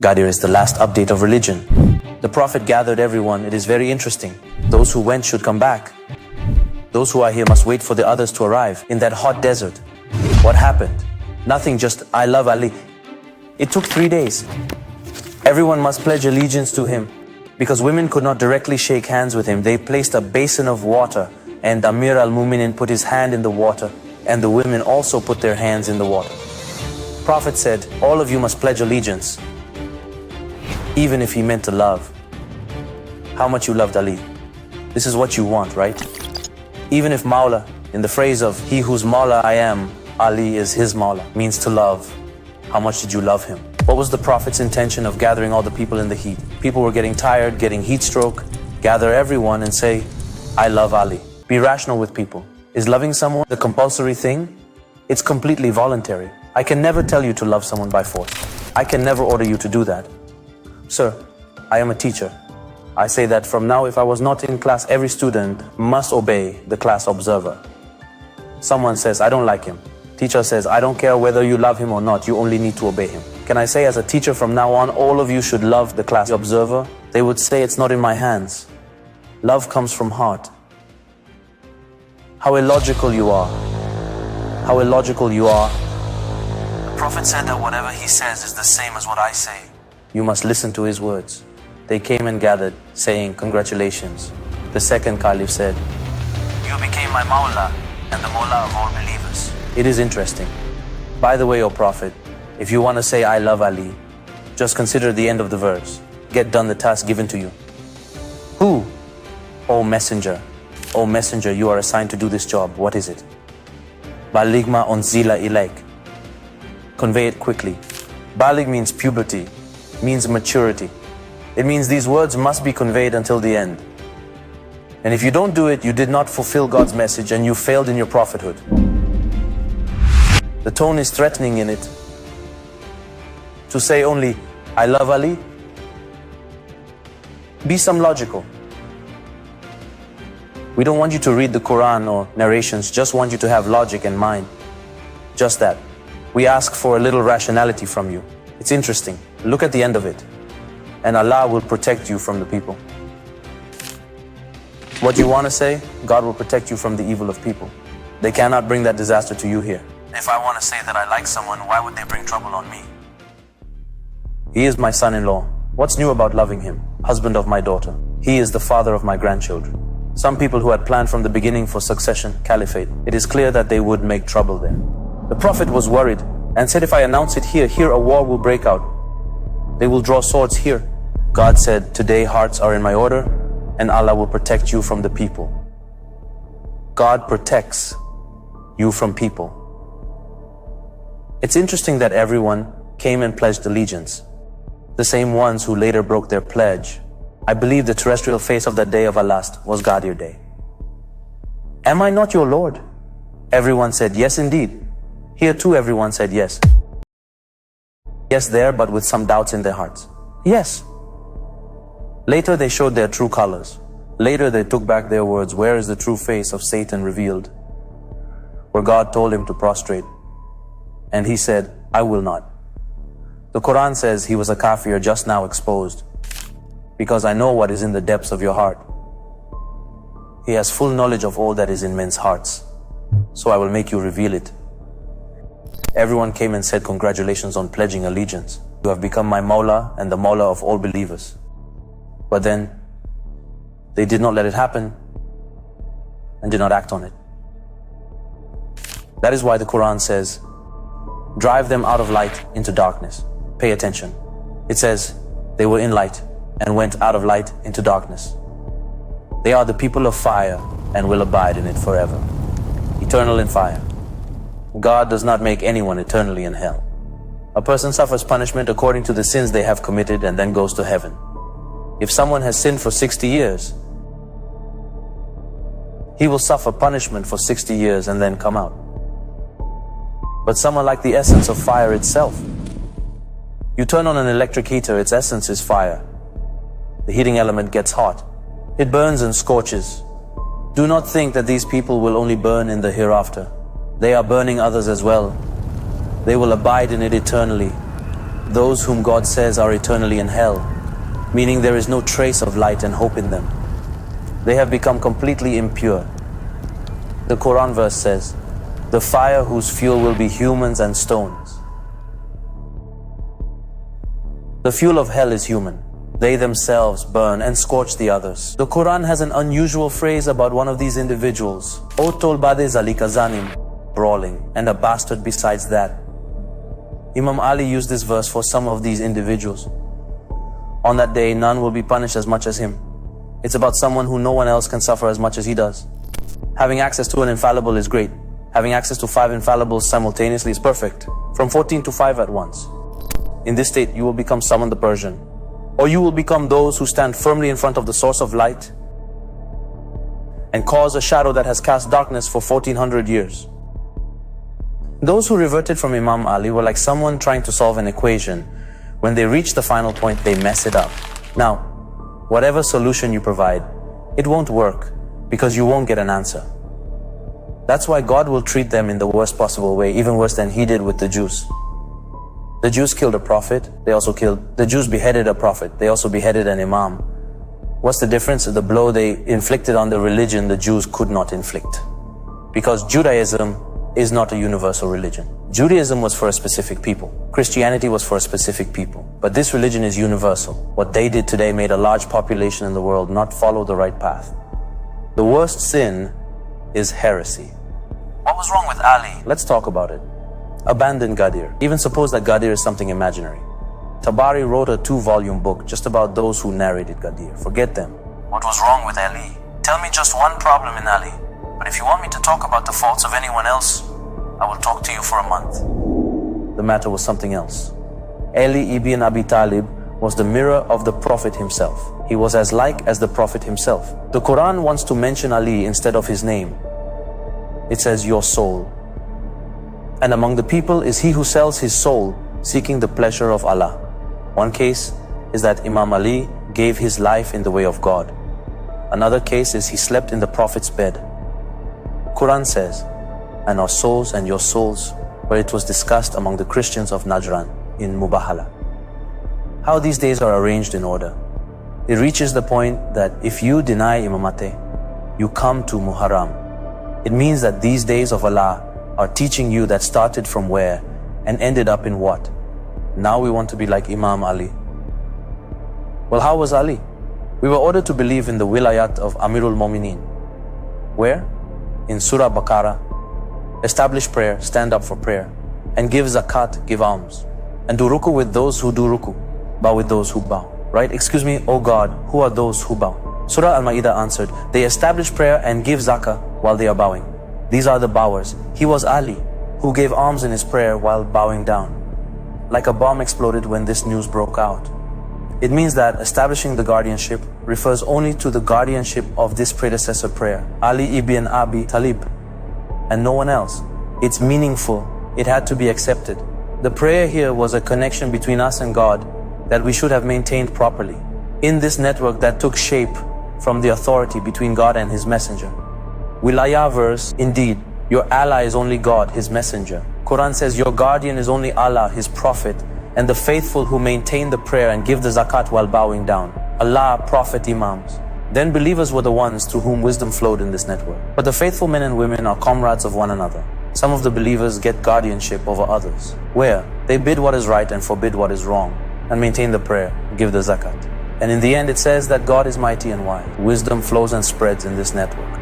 Ghadir is the last update of religion. The Prophet gathered everyone. It is very interesting. Those who went should come back. Those who are here must wait for the others to arrive in that hot desert. What happened? Nothing, just I love Ali. It took 3 days. Everyone must pledge allegiance to him. Because women could not directly shake hands with him, they placed a basin of water and Amir al-Mu'minin put his hand in the water and the women also put their hands in the water. Prophet said, all of you must pledge allegiance. Even if he meant to love. How much you loved Ali. This is what you want, right? Even if Mawla, in the phrase of he whose Mawla I am, Ali is his Mawla, means to love. How much did you love him? What was the Prophet's intention of gathering all the people in the heat? People were getting tired, getting heat stroke. Gather everyone and say, I love Ali. Be rational with people. Is loving someone the compulsory thing? It's completely voluntary. I can never tell you to love someone by force. I can never order you to do that. Sir, I am a teacher. I say that from now, if I was not in class, every student must obey the class observer. Someone says, I don't like him. Teacher says, I don't care whether you love him or not, you only need to obey him. Can I say as a teacher from now on, all of you should love the class observer? They would say it's not in my hands. Love comes from heart. How illogical you are. How illogical you are. The Prophet said that whatever he says is the same as what I say. You must listen to his words. They came and gathered, saying, congratulations. The second caliph said, you became my Mawla and the Mawla of all believers. It is interesting. By the way, O Prophet, if you want to say I love Ali, just consider the end of the verse. Get done the task given to you. Who? O Messenger. O Messenger, you are assigned to do this job. What is it? Baligh ma unzila ilayk. Convey it quickly. Baligh means puberty, means maturity. It means these words must be conveyed until the end. And if you don't do it, you did not fulfill God's message and you failed in your prophethood. The tone is threatening in it. To say only, I love Ali. Be some logical. We don't want you to read the Quran or narrations, just want you to have logic in mind. Just that. We ask for a little rationality from you. It's interesting. Look at the end of it. And Allah will protect you from the people. What you want to say, God will protect you from the evil of people. They cannot bring that disaster to you here. If I want to say that I like someone, why would they bring trouble on me? He is my son-in-law. What's new about loving him? Husband of my daughter. He is the father of my grandchildren. Some people who had planned from the beginning for succession, caliphate, it is clear that they would make trouble there. The Prophet was worried and said, if I announce it here a war will break out. They will draw swords here. God said, today hearts are in my order and Allah will protect you from the people. God protects you from people. It's interesting that everyone came and pledged allegiance. The same ones who later broke their pledge. I believe the terrestrial face of that day of Allah was Ghadir Day. Am I not your Lord? Everyone said, yes indeed. Here too everyone said yes. Yes there, but with some doubts in their hearts. Yes. Later they showed their true colors. Later they took back their words. Where is the true face of Satan revealed? Where God told him to prostrate. And he said, I will not. The Quran says he was a kafir just now exposed. Because I know what is in the depths of your heart. He has full knowledge of all that is in men's hearts. So I will make you reveal it. Everyone came and said, congratulations on pledging allegiance. You have become my Mawla and the Mawla of all believers. But then, they did not let it happen and did not act on it. That is why the Quran says, drive them out of light into darkness. Pay attention. It says, they were in light and went out of light into darkness. They are the people of fire and will abide in it forever. Eternal in fire. God does not make anyone eternally in hell. A person suffers punishment according to the sins they have committed and then goes to heaven. If someone has sinned for 60 years, he will suffer punishment for 60 years and then come out. But someone like the essence of fire itself. You turn on an electric heater, its essence is fire. The heating element gets hot. It burns and scorches. Do not think that these people will only burn in the hereafter. They are burning others as well. They will abide in it eternally. those whom God says are eternally in hell, meaning there is no trace of light and hope in them. They have become completely impure. The Quran verse says, the fire whose fuel will be humans and stones. The fuel of hell is human. They themselves burn and scorch the others. The Quran has an unusual phrase about one of these individuals. O tolbade zalika zanim, brawling, and a bastard besides that. Imam Ali used this verse for some of these individuals. On that day, none will be punished as much as him. It's about someone who no one else can suffer as much as he does. Having access to an infallible is great. Having access to 5 infallibles simultaneously is perfect. From 14 to 5 at once. In this state, you will become Saman the Persian. Or you will become those who stand firmly in front of the source of light and cause a shadow that has cast darkness for 1400 years. Those who reverted from Imam Ali were like someone trying to solve an equation. When they reach the final point, they mess it up. Now, whatever solution you provide, it won't work because you won't get an answer. That's why God will treat them in the worst possible way, even worse than He did with the Jews. The Jews killed a prophet, the Jews beheaded a prophet, they also beheaded an imam. What's the difference? The blow they inflicted on the religion, the Jews could not inflict. Because Judaism is not a universal religion. Judaism was for a specific people. Christianity was for a specific people. But this religion is universal. What they did today made a large population in the world not follow the right path. The worst sin is heresy. What was wrong with Ali? Let's talk about it. Abandon Ghadir. Even suppose that Ghadir is something imaginary. Tabari wrote a 2-volume book just about those who narrated Ghadir. Forget them. What was wrong with Ali? Tell me just one problem in Ali. But if you want me to talk about the faults of anyone else, I will talk to you for a month. The matter was something else. Ali ibn Abi Talib was the mirror of the Prophet himself. He was as like as the Prophet himself. The Quran wants to mention Ali instead of his name. It says, your soul. And among the people is he who sells his soul, seeking the pleasure of Allah. One case is that Imam Ali gave his life in the way of God. Another case is he slept in the Prophet's bed. Quran says, and our souls and your souls, where it was discussed among the Christians of Najran in Mubahala. How these days are arranged in order. It reaches the point that if you deny imamate, you come to Muharram. It means that these days of Allah are teaching you that started from where and ended up in what. Now we want to be like Imam Ali. Well, how was Ali? We were ordered to believe in the wilayat of Amirul Mu'mineen. Where? In Surah Baqarah. Establish prayer, stand up for prayer, and give zakat, give alms, and do ruku with those who do ruku, bow with those who bow. Right? Excuse me, O God, who are those who bow? Surah Al-Ma'idah answered, they establish prayer and give zakah while they are bowing. These are the bowers. He was Ali, who gave alms in his prayer while bowing down. Like a bomb exploded when this news broke out. It means that establishing the guardianship refers only to the guardianship of this predecessor prayer, Ali ibn Abi Talib, and no one else. It's meaningful. It had to be accepted. The prayer here was a connection between us and God that we should have maintained properly. In this network that took shape from the authority between God and His messenger. Wilayat verse, indeed, your ally is only God, His messenger. Quran says your guardian is only Allah, His prophet, and the faithful who maintain the prayer and give the zakat while bowing down. Allah, Prophet, Imams. Then believers were the ones through whom wisdom flowed in this network. But the faithful men and women are comrades of one another. Some of the believers get guardianship over others, where they bid what is right and forbid what is wrong, and maintain the prayer, give the zakat. And in the end it says that God is mighty and wise. Wisdom flows and spreads in this network.